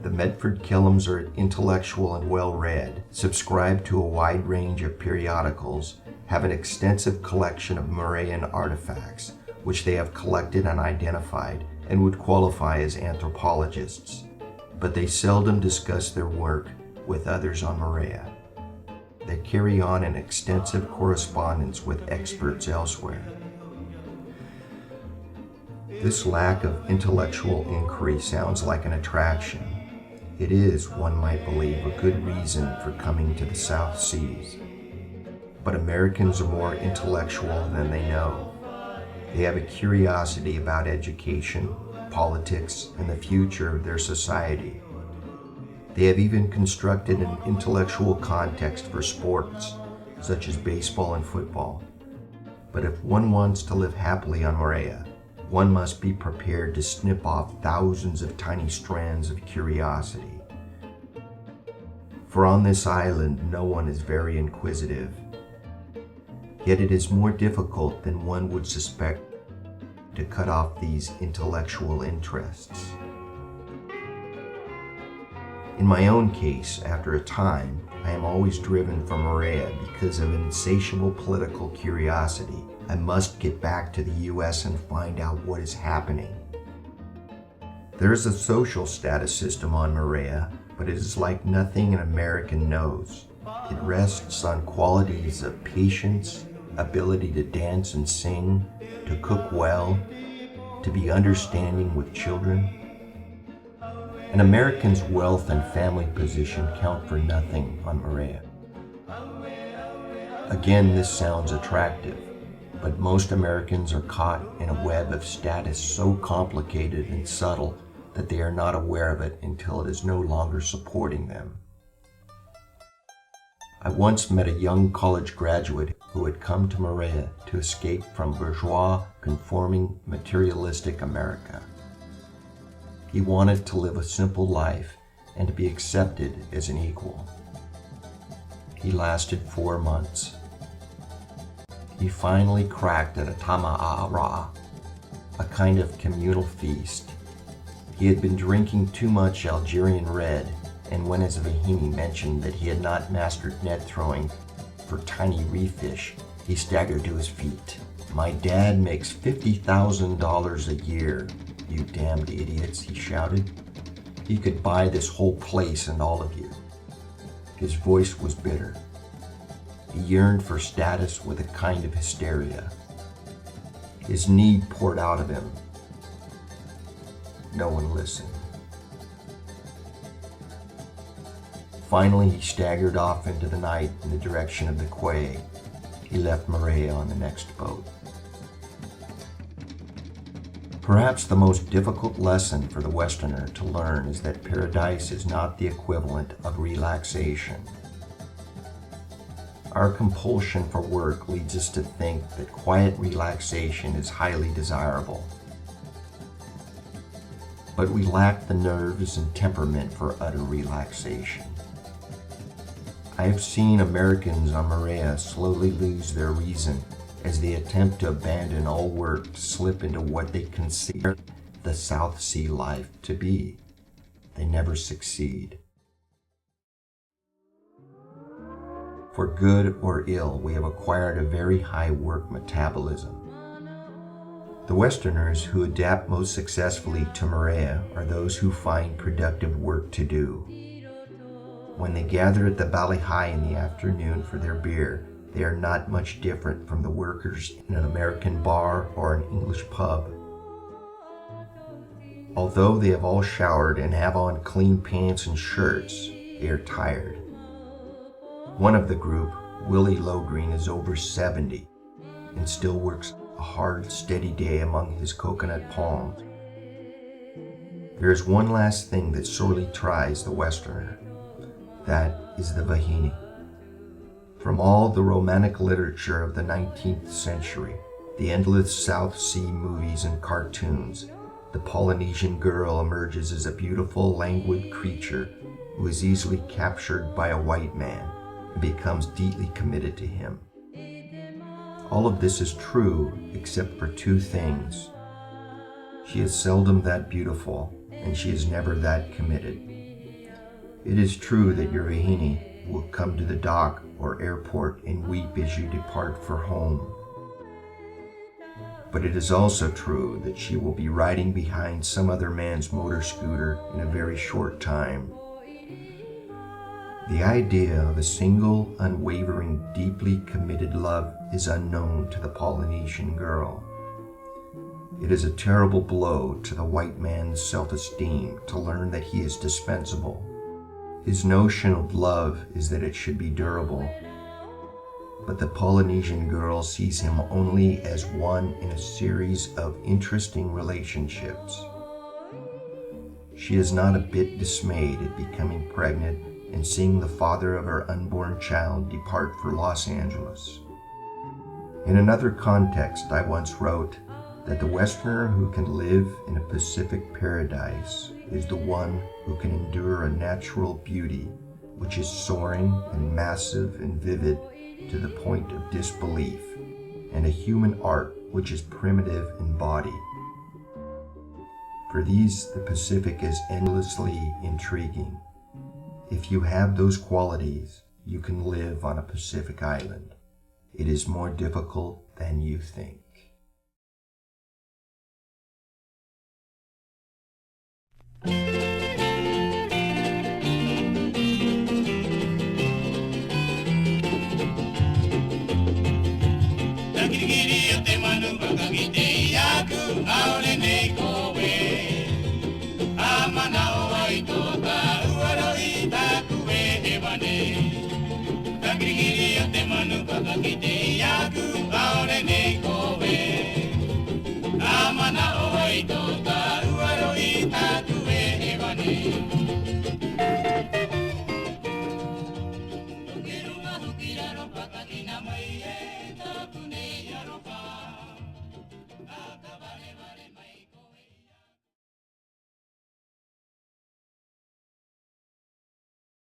The Medford Killams are intellectual and well-read, subscribe to a wide range of periodicals, have an extensive collection of Moorean artifacts, which they have collected and identified, and would qualify as anthropologists. But they seldom discuss their work with others on Moorea. They carry on an extensive correspondence with experts elsewhere. This lack of intellectual inquiry sounds like an attraction. It is, one might believe, a good reason for coming to the South Seas. But Americans are more intellectual than they know. They have a curiosity about education, politics, and the future of their society. They have even constructed an intellectual context for sports, such as baseball and football. But if one wants to live happily on Moorea, one must be prepared to snip off thousands of tiny strands of curiosity. For on this island, no one is very inquisitive. Yet it is more difficult than one would suspect to cut off these intellectual interests. In my own case, after a time, I am always driven from Moorea because of insatiable political curiosity. I must get back to the U.S. and find out what is happening. There is a social status system on Moorea, but it is like nothing an American knows. It rests on qualities of patience, ability to dance and sing, to cook well, to be understanding with children. An American's wealth and family position count for nothing on Moorea. Again, this sounds attractive, but most Americans are caught in a web of status so complicated and subtle that they are not aware of it until it is no longer supporting them. I once met a young college graduate who had come to Moorea to escape from bourgeois, conforming, materialistic America. He wanted to live a simple life and to be accepted as an equal. He lasted 4 months. He finally cracked at a tama'ara, a kind of communal feast. He had been drinking too much Algerian red, and when his Vahini mentioned that he had not mastered net throwing for tiny reef fish, he staggered to his feet. "My dad makes $50,000 a year, you damned idiots," he shouted. "He could buy this whole place and all of you." His voice was bitter. He yearned for status with a kind of hysteria. His need poured out of him. No one listened. Finally, he staggered off into the night in the direction of the quay. He left Moorea on the next boat. Perhaps the most difficult lesson for the Westerner to learn is that paradise is not the equivalent of relaxation. Our compulsion for work leads us to think that quiet relaxation is highly desirable. But we lack the nerves and temperament for utter relaxation. I have seen Americans on Moorea slowly lose their reason as they attempt to abandon all work to slip into what they consider the South Sea life to be. They never succeed. For good or ill, we have acquired a very high work metabolism. The Westerners who adapt most successfully to Moorea are those who find productive work to do. When they gather at the Ballyhigh in the afternoon for their beer, they are not much different from the workers in an American bar or an English pub. Although they have all showered and have on clean pants and shirts, they are tired. One of the group, Willie Lowgreen, is over 70 and still works a hard, steady day among his coconut palms. There is one last thing that sorely tries the Westerner. That is the Vahini. From all the romantic literature of the 19th century, the endless South Sea movies and cartoons, the Polynesian girl emerges as a beautiful, languid creature who is easily captured by a white man and becomes deeply committed to him. All of this is true except for two things. She is seldom that beautiful, and she is never that committed. It is true that your Vahini will come to the dock or airport and weep as you depart for home. But it is also true that she will be riding behind some other man's motor scooter in a very short time. The idea of a single, unwavering, deeply committed love is unknown to the Polynesian girl. It is a terrible blow to the white man's self-esteem to learn that he is dispensable. His notion of love is that it should be durable, but the Polynesian girl sees him only as one in a series of interesting relationships. She is not a bit dismayed at becoming pregnant and seeing the father of her unborn child depart for Los Angeles. In another context, I once wrote that the Westerner who can live in a Pacific paradise is the one who can endure a natural beauty which is soaring and massive and vivid to the point of disbelief, and a human art which is primitive in body. For these, the Pacific is endlessly intriguing. If you have those qualities, you can live on a Pacific island. It is more difficult than you think.